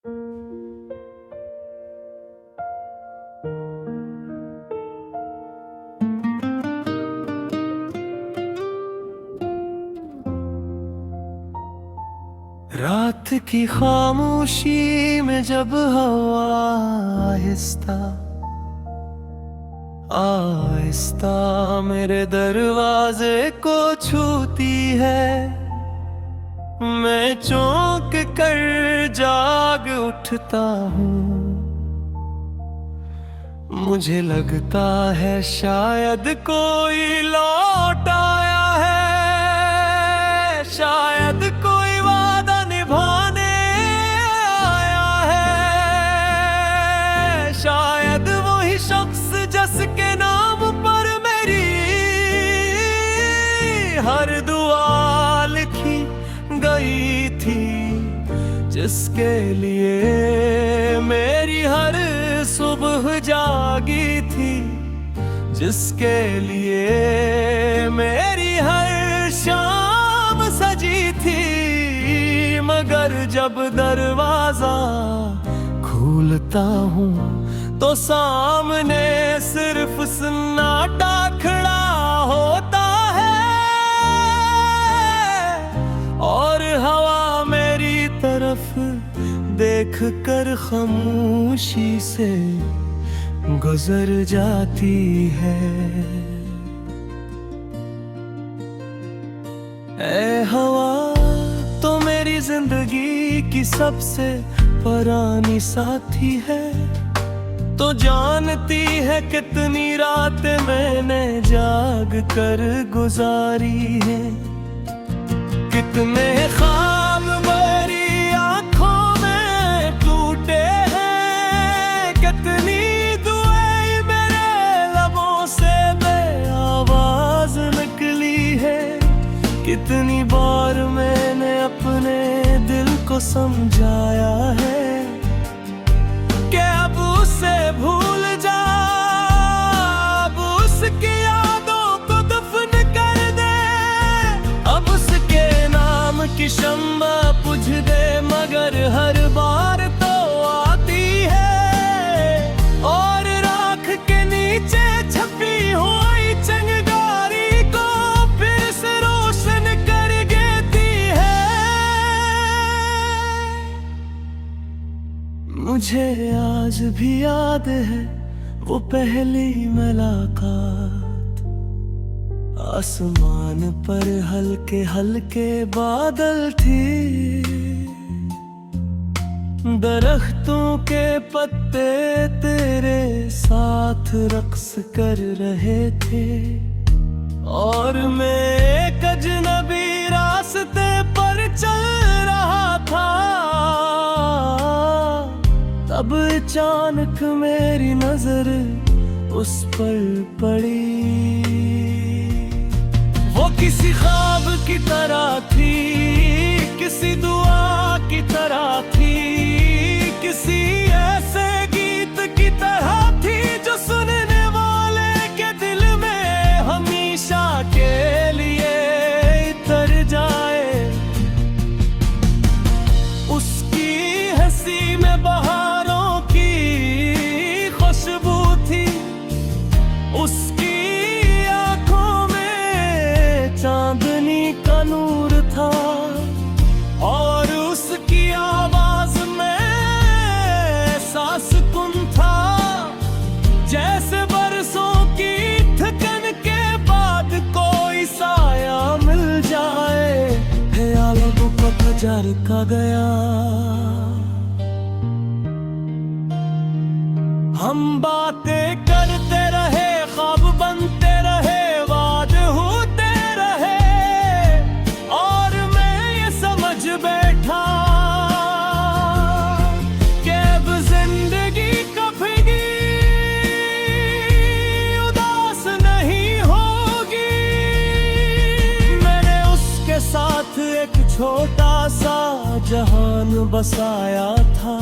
रात की खामोशी में जब हवा आहिस्ता आहिस्ता मेरे दरवाजे को छूती है, मैं चौंक कर जाग उठता हूँ। मुझे लगता है शायद कोई लौट आया है, शायद कोई वादा निभाने आया है, शायद वही शख्स जिसके नाम पर मेरी हर दुआ लिखी गई थी, जिसके लिए मेरी हर सुबह जागी थी, जिसके लिए मेरी हर शाम सजी थी। मगर जब दरवाजा खोलता हूँ तो सामने सिर्फ सन्नाटा खड़ा होता है, और हवा मेरी तरफ देख कर खामोशी से गुजर जाती है। ऐ हवा तो मेरी जिंदगी की सबसे पुरानी साथी है, तो जानती है कितनी रातें मैंने जाग कर गुजारी है, कितने ख्वाब मेरी आंखों में टूटे हैं, कितनी दुआएं मेरे लबों से बेआवाज निकली है, कितनी बार मैंने अपने दिल को समझाया है कि अब उसे भूल जा, अब उसकी यादों को दफन कर दे, अब उसके नाम की शम्मा बुझ दे। मगर हर बार तो आती है और राख के नीचे छपी हुई चिंगारी को फिर से रोशन कर देती है। मुझे आज भी याद है वो पहली मुलाकात, आसमान पर हल्के हल्के बादल थे, दरख्तों के पत्ते तेरे साथ रक्स कर रहे थे, और मैं एक अजनबी रास्ते पर चल रहा था। तब अचानक मेरी नजर उस पर पड़ी, वो किसी ख्वाब की तरह थी, किसी दुआ की तरह थी, किसी ऐसे गीत की तरह थी जो सुनने वाले के दिल में हमेशा के लिए उतर जाए। उसकी हंसी में बहारों की खुशबू थी, उसकी आंखों में चांदनी का नूर था, और उसकी आवाज में ऐसा सुकून था जैसे बरसों की थकन के बाद कोई साया मिल जाए। ख्यालों को पतझड़ का गया, हम बातें करते रहे, ख्वाब बनते रहे, वादे होते रहे, और मैं ये समझ बैठा कि अब जिंदगी कभी उदास नहीं होगी। मैंने उसके साथ एक छोटा सा जहान बसाया था,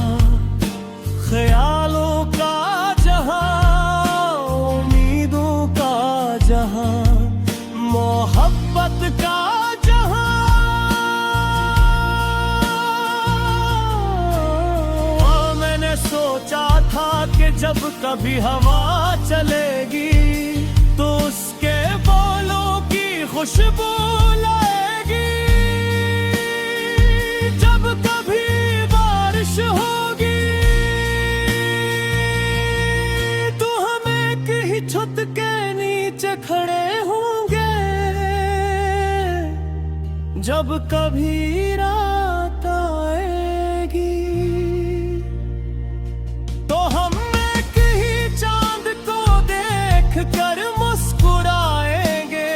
ख्यालों का जहां, उम्मीदों का जहां, मोहब्बत का जहां। कभी हवा चलेगी तो उसके बोलों की खुशबू लाएगी। जब कभी बारिश होगी तो हम एक ही छत के नीचे खड़े होंगे। जब कभी रात आएगी तो हम एक ही चांद को देख कर मुस्कुराएंगे।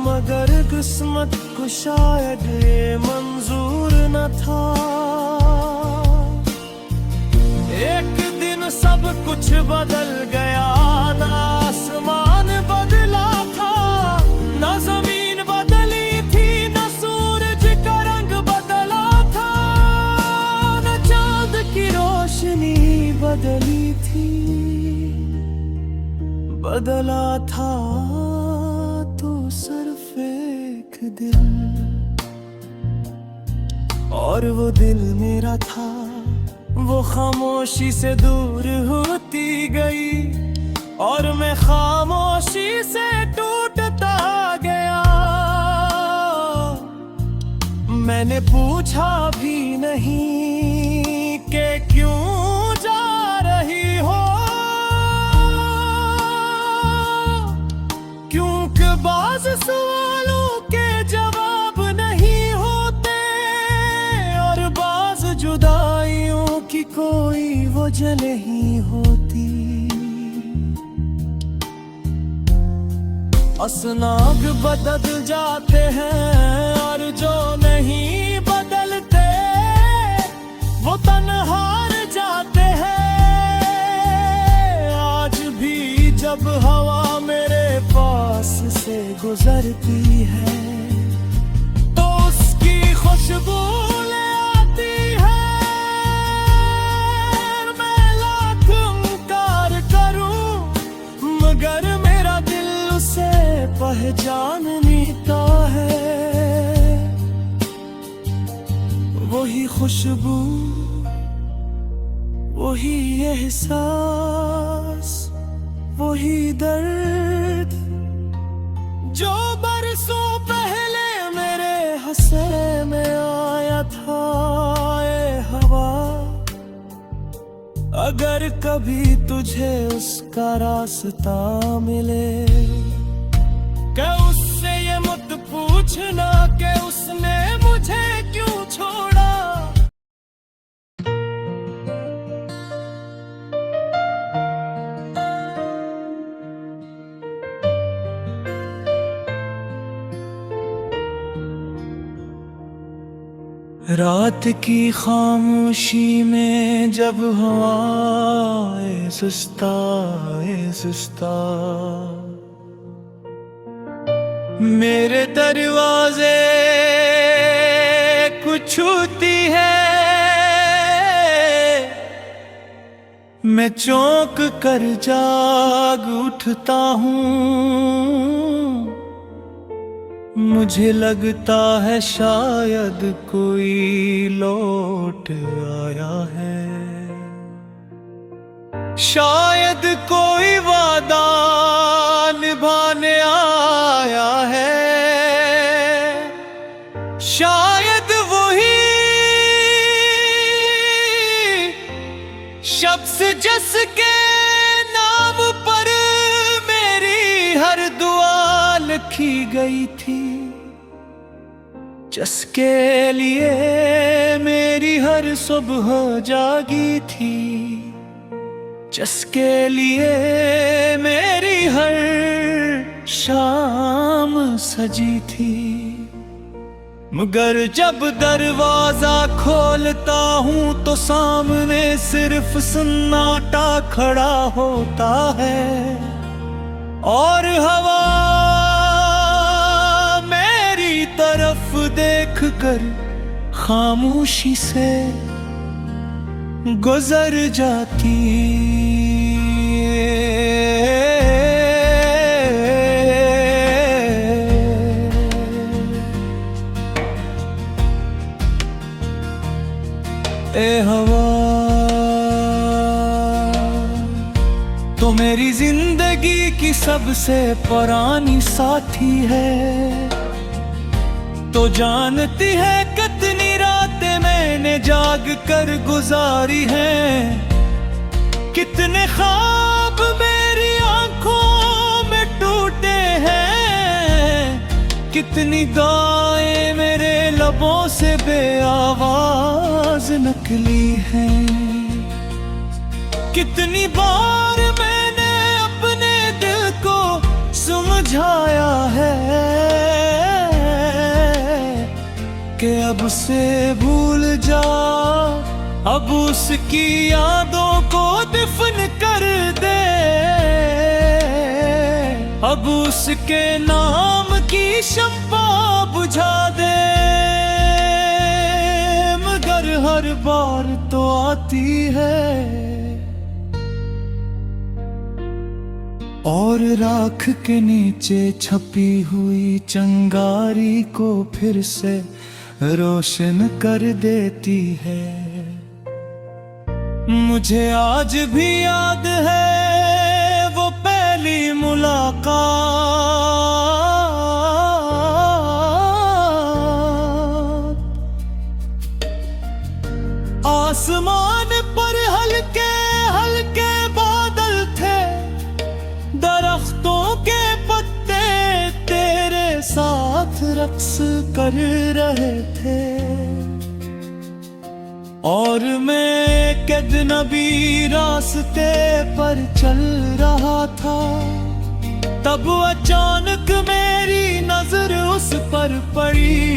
मगर किस्मत को शायद ये मंजूर न था। एक दिन सब कुछ बदल गया, ना आसमान बदला था, ना जमीन बदली थी, ना सूरज का रंग बदला था, ना चांद की रोशनी बदली थी। बदला था तो सिर्फ एक दिल, और वो दिल मेरा था। वो खामोशी से दूर होती गई और मैं खामोशी से टूटता गया। मैंने पूछा भी नहीं कि क्यों जा रही हो, क्योंकि बाज़ सवालों के जवाब नहीं होते और बाज़ जुदाइयों की कोई वजह नहीं होती। असनाग बदल जाते हैं और जो नहीं बदलते वो तन्हार जाते हैं। आज भी जब हवा मेरे पास से गुजरती है तो उसकी खुशबू ले आती है। मैं लाख इनकार करूं मगर मेरा दिल उसे पहचानता है। वही खुशबू, वही एहसास, वही दर्द जो बरसों पहले मेरे हसरे में आया था। ए हवा, अगर कभी तुझे उसका रास्ता मिले क्या उससे ये मत पूछना कि उसने मुझे क्यों छोड़ा। रात की खामोशी में जब हवाएं सुस्ता मेरे दरवाजे को छूती है, मैं चौंक कर जाग उठता हूँ। मुझे लगता है शायद कोई लौट आया है, शायद कोई वादा निभाने आया है, शायद वही शख्स जिसके नाम पर मेरी हर दुआ लिखी गई थी, जिसके लिए मेरी हर सुबह जागी थी, जिसके लिए मेरी हर शाम सजी थी। मगर जब दरवाजा खोलता हूँ तो सामने सिर्फ सन्नाटा खड़ा होता है और हवा मेरी तरफ देखकर खामोशी से गुजर जाती। ए हवा तो मेरी जिंदगी की सबसे पुरानी साथी है। तो जानती है कितनी रातें मैंने जाग कर गुजारी हैं, कितने ख्वाब मेरी आंखों में टूटे हैं, कितनी दुआएं मेरे लबों से बेआवाज निकली हैं। कितनी बार मैंने अपने दिल को समझाया है कि अब से भूल जा, अब उसकी यादों को दफन कर दे, अब उसके नाम की शम्मा बुझा दे। मगर हर बार तो आती है और राख के नीचे छपी हुई चिंगारी को फिर से रोशन कर देती है। मुझे आज भी याद है वो पहली मुलाकात, आसमान पर हल्के हल्के बादल थे, दरख्तों के पत्ते तेरे साथ रक्स कर रहे थे, और मैं एक अजनबी रास्ते पर चल रहा था। तब अचानक मेरी नजर उस पर पड़ी,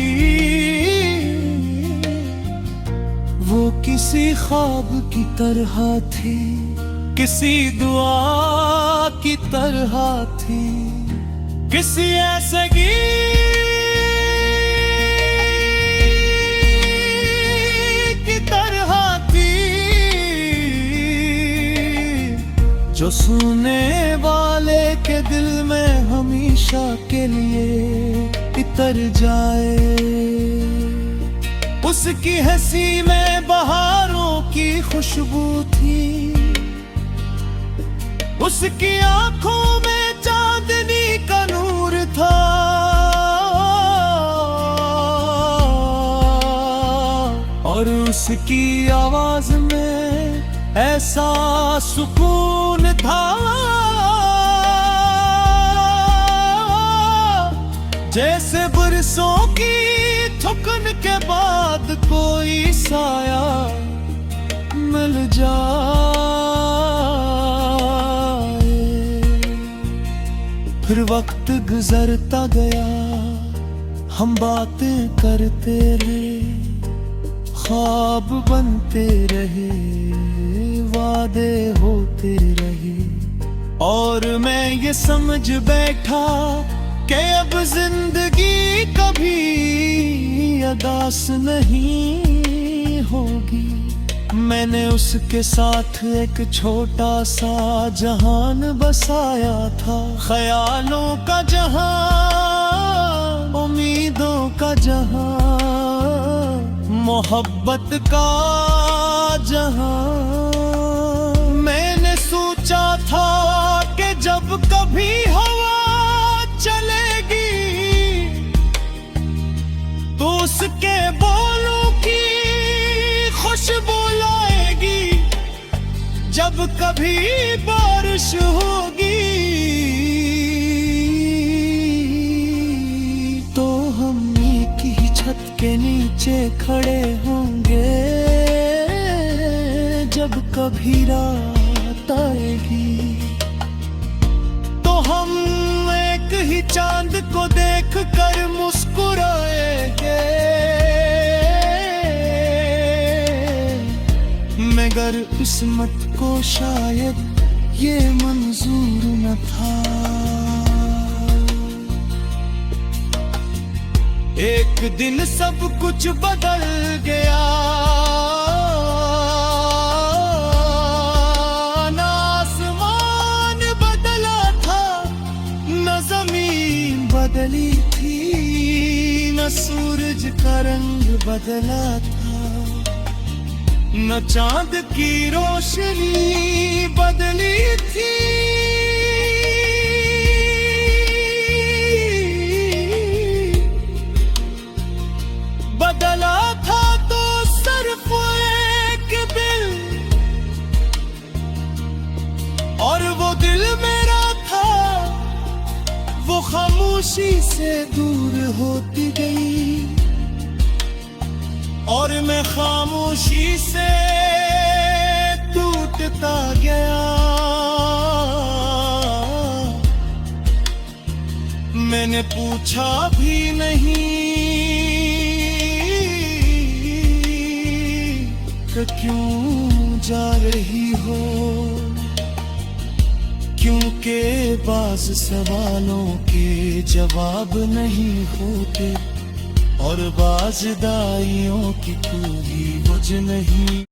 वो किसी ख्वाब की तरह थी, किसी दुआ की तरह थी, किसी ऐसे की तरह थी जो सुनने वाले के दिल में हमेशा के लिए इतर जाए। उसकी हंसी में बहारों की खुशबू थी, उसकी आंखों में चांदनी का नूर था, और उसकी आवाज में ऐसा सुकून था जैसे बरसों की थकन के बाद कोई साया मिल जाए। फिर वक्त गुजरता गया, हम बातें करते रहे, ख्वाब बनते रहे, वादे होते रहे, और मैं ये समझ बैठा कि अब जिंदगी कभी अदास नहीं होगी। मैंने उसके साथ एक छोटा सा जहान बसाया था, ख्यालों का जहां, उम्मीदों का जहां, मोहब्बत का जहां। मैंने सोचा था कि जब कभी हवा चलेगी तो उसके बोलों की खुशबू लाएगी, जब कभी बारिश होगी तो हम एक ही छत के नीचे खड़े होंगे, जब कभी रात आएगी तो हम एक ही चांद को देख कर मुस्कुराएंगे। मगर किस्मत को शायद ये मंजूर न था। एक दिन सब कुछ बदल गया, न आसमान बदला था, न जमीन बदली थी, न सूरज का रंग बदला था, न चांद की रोशनी बदली थी, बदला था तो सिर्फ एक दिल, और वो दिल मेरा था वो खामोशी से दूर होती गई, और मैं खामोशी से टूटता गया। मैंने पूछा भी नहीं कि क्यों जा रही हो, क्योंकि बाज़ सवालों के जवाब नहीं होते, और बाज़ दाइयों की कोई वजह नहीं।